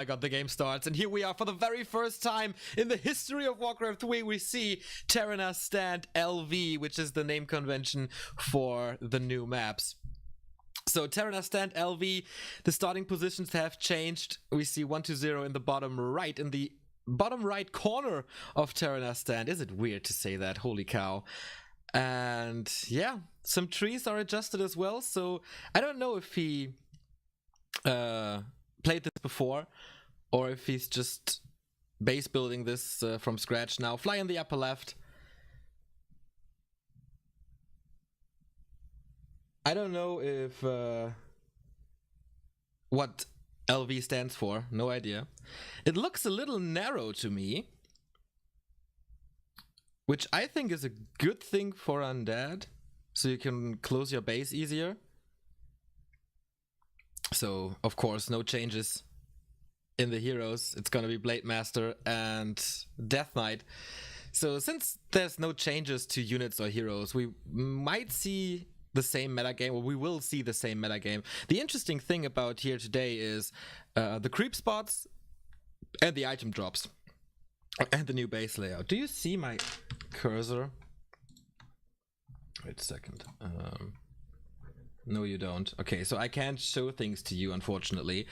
my god, the game starts, and here we are for the very first time in the history of Warcraft 3. We see ternas stand LV, which is the name convention for the new maps. So ternas stand LV, the starting positions have changed. We see 1-0 in the bottom right, in the bottom right corner of ternas stand. Is it weird to say that? Holy cow. And yeah, some trees are adjusted as well, so I don't know if he played this before or if he's just base building this from scratch now. Fly in the upper left. I don't know if what LV stands for, no idea. It looks a little narrow to me, which I think is a good thing for undead, so you can close your base easier. So, of course, no changes in the heroes. It's gonna be Blade Master and Death Knight. So, since there's no changes to units or heroes, we might see the same metagame, or we will see the same metagame. The interesting thing about here today is the creep spots and the item drops and the new base layout. Do you see my cursor? Wait a second. No, you don't. Okay, so I can't show things to you, unfortunately.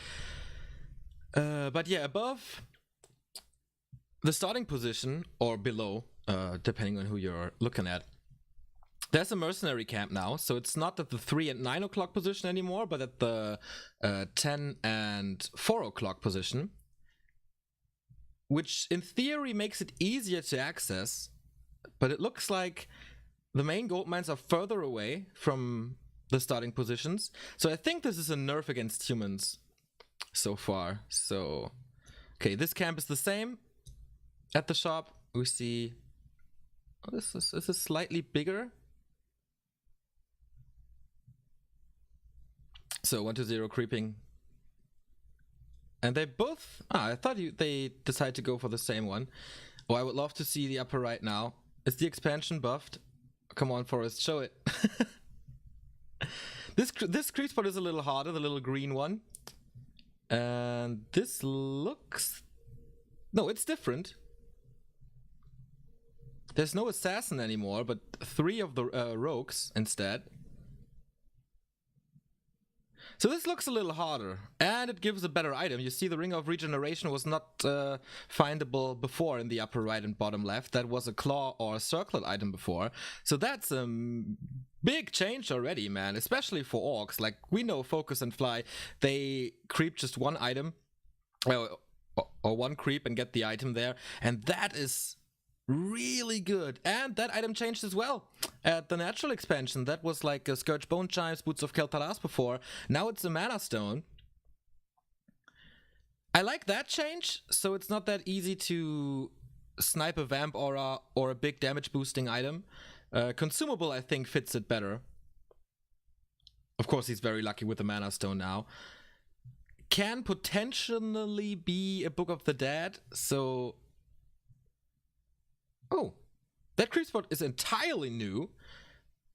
But yeah, above the starting position, or below, depending on who you're looking at, there's a mercenary camp now, so it's not at the 3 and 9 o'clock position anymore, but at the 10 and 4 o'clock position, which in theory makes it easier to access, but it looks like the main gold mines are further away from the starting positions. So I think this is a nerf against humans so far. So, okay, this camp is the same. At the shop, we see this is slightly bigger. So 1-0 creeping, and they both. I thought they decided to go for the same one. Oh, I would love to see the upper right now. Is the expansion buffed? Come on, Forrest, show it. This creep spot is a little harder, the little green one, and this looks. No, it's different. There's no assassin anymore, but 3 of the rogues instead. So this looks a little harder, and it gives a better item. You see the Ring of Regeneration was not findable before in the upper right and bottom left. That was a claw or a circlet item before. So that's a big change already, man, especially for orcs. Like, we know Focus and Fly, they creep just one item, or one creep and get the item there, and that is really good. And that item changed as well at the natural expansion. That was like a Scourge Bone Chimes, Boots of Kel'Thuzad before. Now it's a Mana Stone. I like that change, so it's not that easy to snipe a Vamp Aura or a big damage boosting item. Consumable, I think, fits it better. Of course, he's very lucky with the Mana Stone now. Can potentially be a Book of the Dead, so... Oh, that creep spot is entirely new,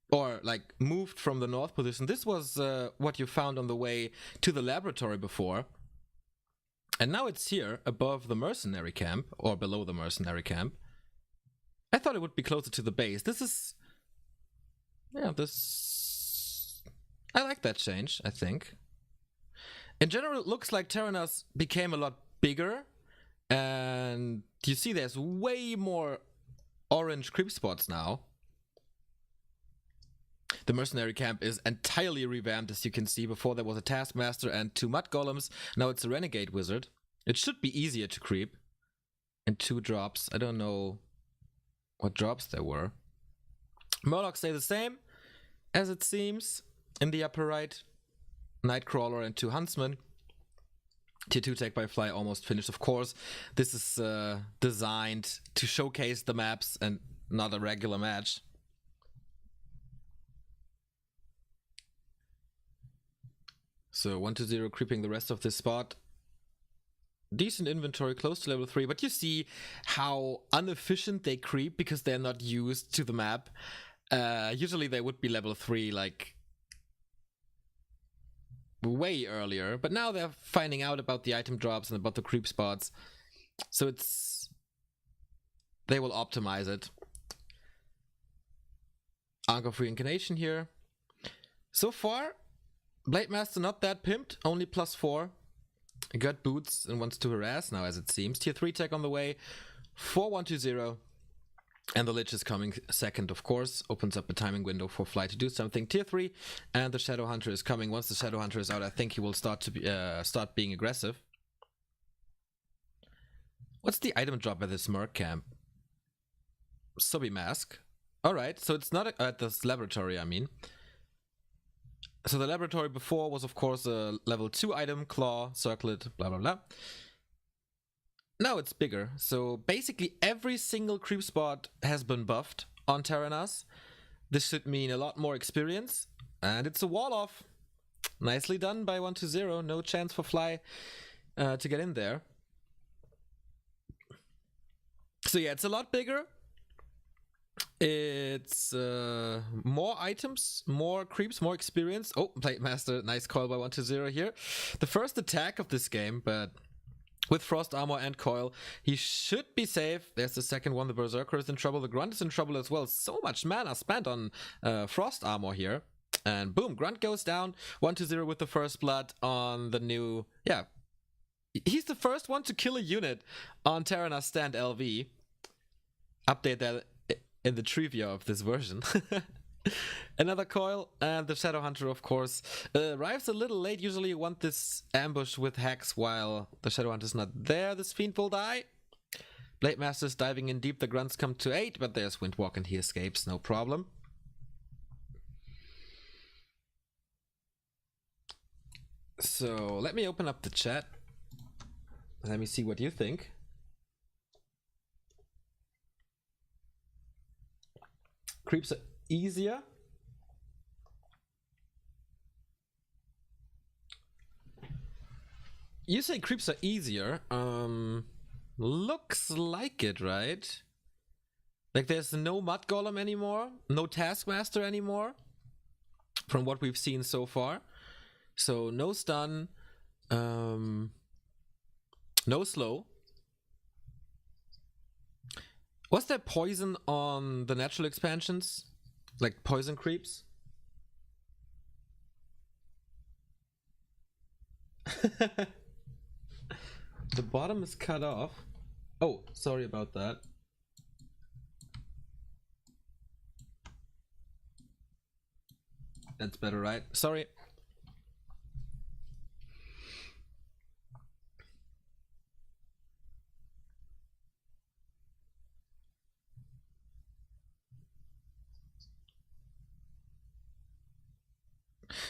or like moved from the north position. This was what you found on the way to the laboratory before, and now it's here above the mercenary camp, or below the mercenary camp. I thought it would be closer to the base. This is, yeah, this, I like that change, I think. In general, it looks like ternas became a lot bigger, and you see there's way more orange creep spots now. The mercenary camp is entirely revamped, as you can see. Before there was a taskmaster and 2 mud golems. Now it's a renegade wizard. It should be easier to creep. And 2 drops. I don't know what drops there were. Murlocs stay the same, as it seems. In the upper right, Nightcrawler and 2 huntsmen. Tier 2 tech by Fly almost finished. Of course, this is designed to showcase the maps and not a regular match. So 1-0 creeping the rest of this spot. Decent inventory, close to level 3, but you see how inefficient they creep because they're not used to the map. Usually they would be level 3, like way earlier, but now they're finding out about the item drops and about the creep spots, so they will optimize it. Ankh of Reincarnation here. So far, Blade Master not that pimped, only +4. Got boots and wants to harass now, as it seems. Tier 3 tech on the way, 4120. And the Lich is coming second, of course. Opens up a timing window for Fly to do something. Tier 3, and the Shadow Hunter is coming. Once the Shadow Hunter is out, I think he will start being aggressive. What's the item drop at this Merc camp? Subby Mask. Alright, so it's not at this laboratory, I mean. So the laboratory before was, of course, a level 2 item, Claw, Circlet, blah blah blah. Now it's bigger, so basically every single creep spot has been buffed on ternas. This should mean a lot more experience, and it's a wall off. Nicely done by 120, no chance for Fly to get in there. So yeah, it's a lot bigger. It's more items, more creeps, more experience. Oh, Blade Master, nice call by 120 here. The first attack of this game, but with Frost Armor and Coil, he should be safe. There's the second one. The Berserker is in trouble. The Grunt is in trouble as well. So much mana spent on Frost Armor here. And boom, Grunt goes down. 120 with the first blood on the new... Yeah. He's the first one to kill a unit on Terranas Stand LV. Update that in the trivia of this version. Another coil, and the Shadow Hunter, of course, arrives a little late. Usually you want this ambush with Hex while the Shadow Hunter's not there. This Fiend will die. Blade Master's diving in deep. The Grunts come to 8, but there's Windwalk and he escapes, no problem. So let me open up the chat. Let me see what you think. Creeps are easier. You say creeps are easier. Looks like it, right? Like there's no Mud Golem anymore, no Taskmaster anymore, from what we've seen so far. So no stun, no slow. Was there poison on the natural expansions? Like poison creeps? The bottom is cut off. Oh, sorry about that. That's better, right? Sorry.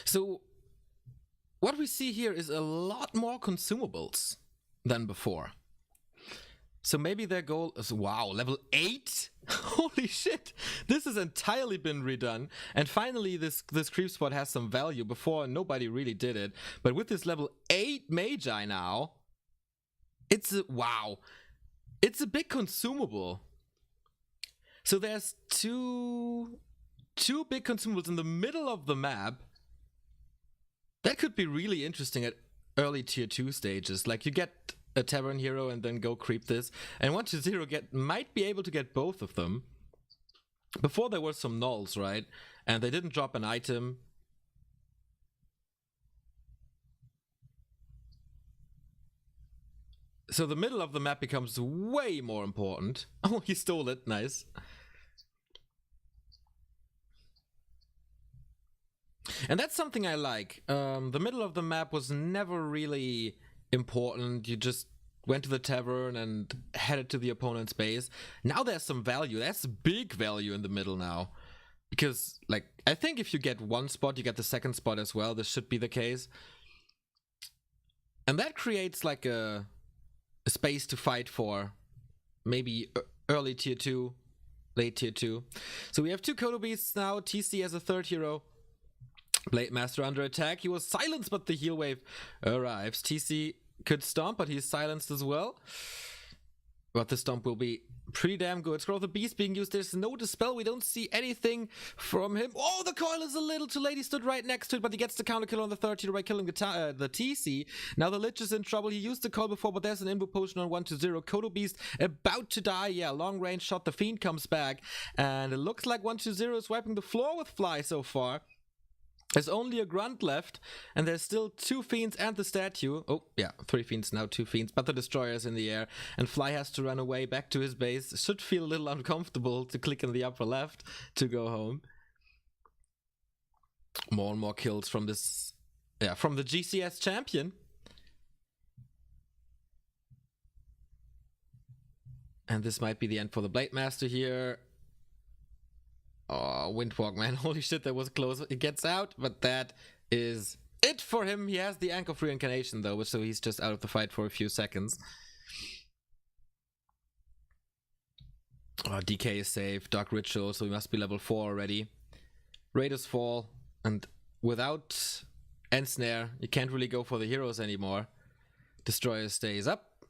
So what we see here is a lot more consumables than before. So maybe their goal is, wow, level 8? Holy shit! This has entirely been redone. And finally this creep spot has some value. Before nobody really did it. But with this level 8 Magi now, it's a, wow. It's a big consumable. So there's two big consumables in the middle of the map. That could be really interesting at early tier 2 stages. Like you get a Tavern Hero and then go creep this. And 120 might be able to get both of them. Before there were some nulls, right? And they didn't drop an item. So the middle of the map becomes way more important. Oh, he stole it. Nice. And that's something I like. The middle of the map was never really important. You just went to the tavern and headed to the opponent's base. Now there's some value. That's big value in the middle now. Because, like, I think if you get one spot, you get the second spot as well. This should be the case. And that creates, like, a space to fight for. Maybe early tier 2, late tier 2. So we have two Kodo Beasts now. TC as a third hero. Blade Master under attack. He was silenced, but the heal wave arrives. TC could stomp, but he's silenced as well. But the stomp will be pretty damn good. Scroll of the Beast being used. There's no Dispel. We don't see anything from him. Oh, the coil is a little too late. He stood right next to it, but he gets the counter kill on the 30 by killing the TC. Now the Lich is in trouble. He used the coil before, but there's an Invo Potion on 1-0. Kodo Beast about to die. Yeah, long range shot. The Fiend comes back. And it looks like 1-0 is wiping the floor with Fly so far. There's only a Grunt left, and there's still 2 Fiends and the statue. Oh, yeah, 3 Fiends now, 2 Fiends, but the Destroyer is in the air, and Fly has to run away back to his base. Should feel a little uncomfortable to click in the upper left to go home. More and more kills from this, from the GCS champion. And this might be the end for the Blade Master here. Oh, Windwalk, man. Holy shit, that was close. It gets out, but that is it for him. He has the Anchor of Reincarnation, though, so he's just out of the fight for a few seconds. Oh, DK is safe. Dark Ritual, so he must be level 4 already. Raiders fall, and without Ensnare, you can't really go for the heroes anymore. Destroyer stays up.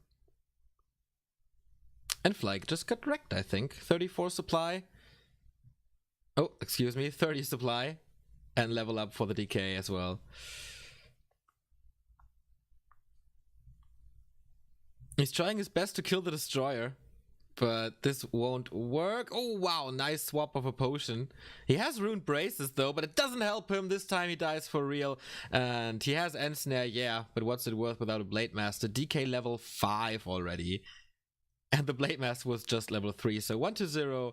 And Fly just got wrecked, I think. 34 supply. Oh, excuse me, 30 supply, and level up for the DK as well. He's trying his best to kill the Destroyer, but this won't work. Oh, wow, nice swap of a potion. He has Ruined Braces, though, but it doesn't help him. This time he dies for real, and he has Ensnare, yeah, but what's it worth without a Blade Master? DK level 5 already, and the Blade Master was just level 3, so 1-0.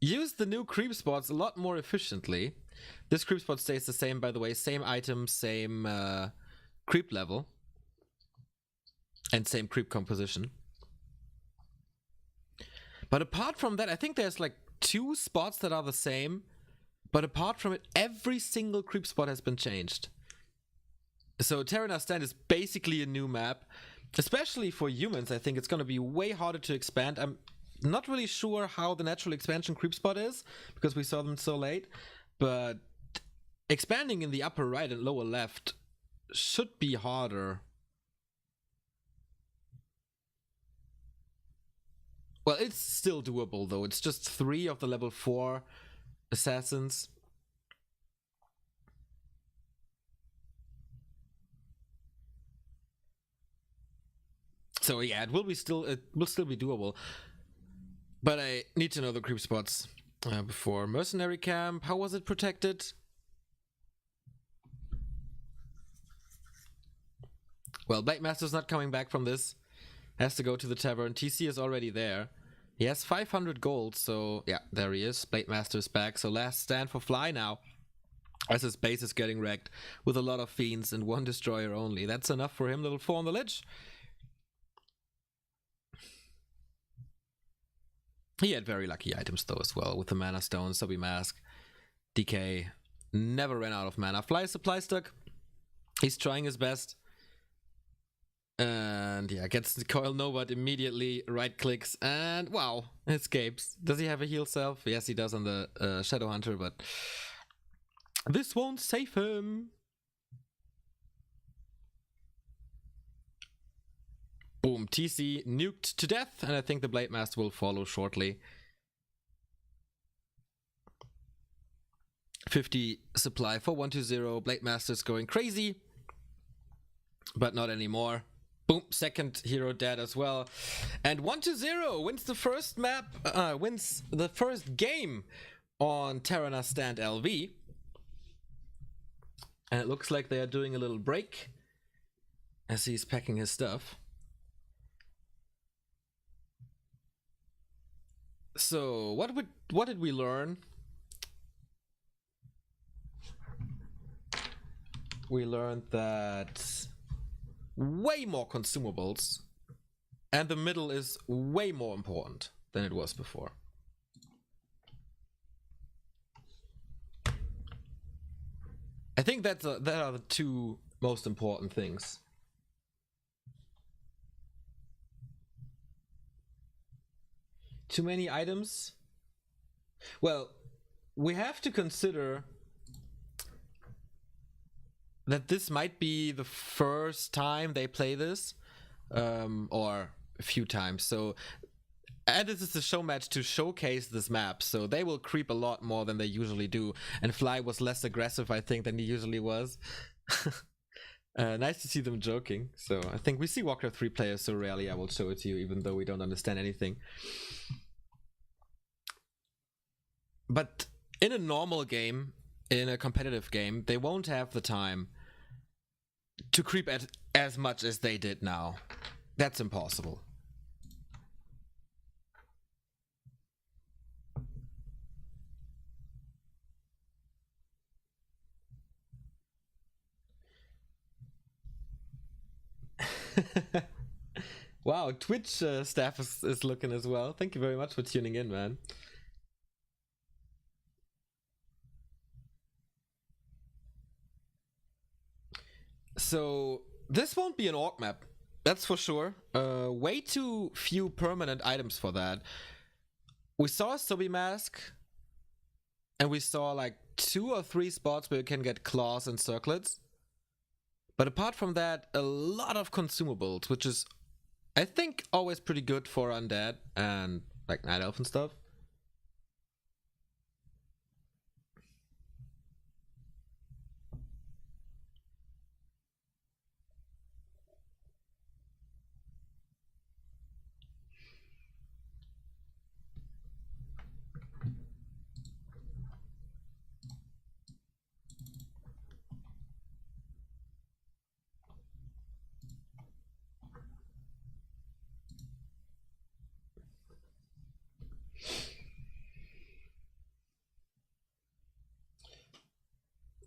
Use the new creep spots a lot more efficiently. This creep spot stays the same, by the way. Same item, same creep level. And same creep composition. But apart from that, I think there's like 2 spots that are the same. But apart from it, every single creep spot has been changed. So Terranus Stand is basically a new map. Especially for humans, I think it's going to be way harder to expand. I'm not really sure how the natural expansion creep spot is, because we saw them so late, but expanding in the upper right and lower left should be harder. Well, it's still doable though. It's just 3 of the level 4 assassins. So yeah, it will still be doable. But I need to know the creep spots before. Mercenary Camp, how was it protected? Well, Blade Master's not coming back from this. Has to go to the tavern. TC is already there. He has 500 gold, so yeah, there he is. Blade Master is back, so last stand for Fly now. As his base is getting wrecked with a lot of Fiends and 1 Destroyer only. That's enough for him, level 4 on the Lich. He had very lucky items though as well, with the Mana Stone, Subby Mask. DK never ran out of mana. Fly is supply stuck. He's trying his best. And yeah, gets the Coil Nova immediately, right clicks, and wow, escapes. Does he have a heal self? Yes, he does on the Shadow Hunter, but this won't save him. Boom, TC nuked to death, and I think the Blade Master will follow shortly. 50 supply for 1-0. Blade Master's going crazy, but not anymore. Boom, second hero dead as well. And 1-0 wins the first map, wins the first game on Terranus Stand LV. And it looks like they are doing a little break as he's packing his stuff. So what did we learn? We learned that way more consumables, and the middle is way more important than it was before. I think that are the 2 most important things. Too many items? Well, we have to consider that this might be the first time they play this. or a few times. So, and this is a show match to showcase this map, so they will creep a lot more than they usually do. And Fly was less aggressive, I think, than he usually was. Nice to see them joking. So I think we see Warcraft 3 players so rarely, I will show it to you, even though we don't understand anything. But in a normal game, in a competitive game, they won't have the time to creep at as much as they did now. That's impossible. Wow, Twitch staff is looking as well. Thank you very much for tuning in, man. So this won't be an orc map, that's for sure. Way too few permanent items for that. We saw a Subby mask, and we saw like 2 or 3 spots where you can get claws and circlets. But apart from that, a lot of consumables, which is, I think, always pretty good for undead and like night elf and stuff.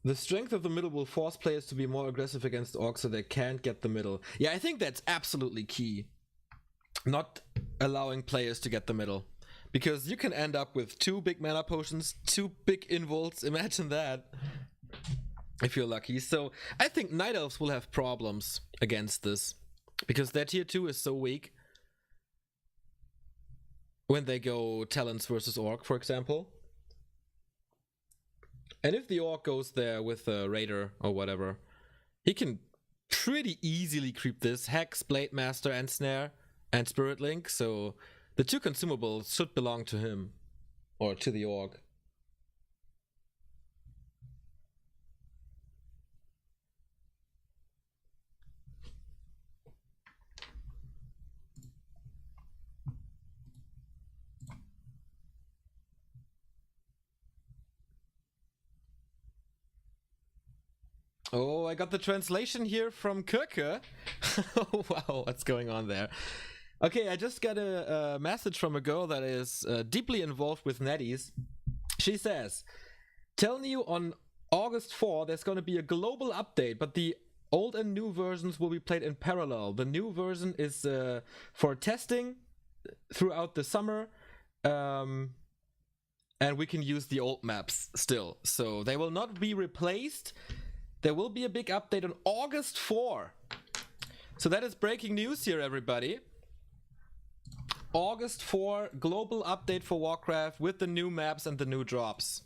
The strength of the middle will force players to be more aggressive against orcs so they can't get the middle. Yeah, I think that's absolutely key. Not allowing players to get the middle. Because you can end up with 2 big mana potions, 2 big involts, imagine that. If you're lucky. So I think night elves will have problems against this. Because their tier 2 is so weak. When they go talents versus orc, for example. And if the orc goes there with a raider or whatever, he can pretty easily creep this Hex, Blade Master, and Snare, and Spirit Link. So the 2 consumables should belong to him, or to the orc. Oh, I got the translation here from Kirke. Oh, wow, what's going on there? Okay, I just got a message from a girl that is deeply involved with Netties. She says, telling you on August 4 there's going to be a global update, but the old and new versions will be played in parallel. The new version is for testing throughout the summer, and we can use the old maps still. So they will not be replaced. There will be a big update on August 4. So that is breaking news here, everybody. August 4, global update for Warcraft with the new maps and the new drops.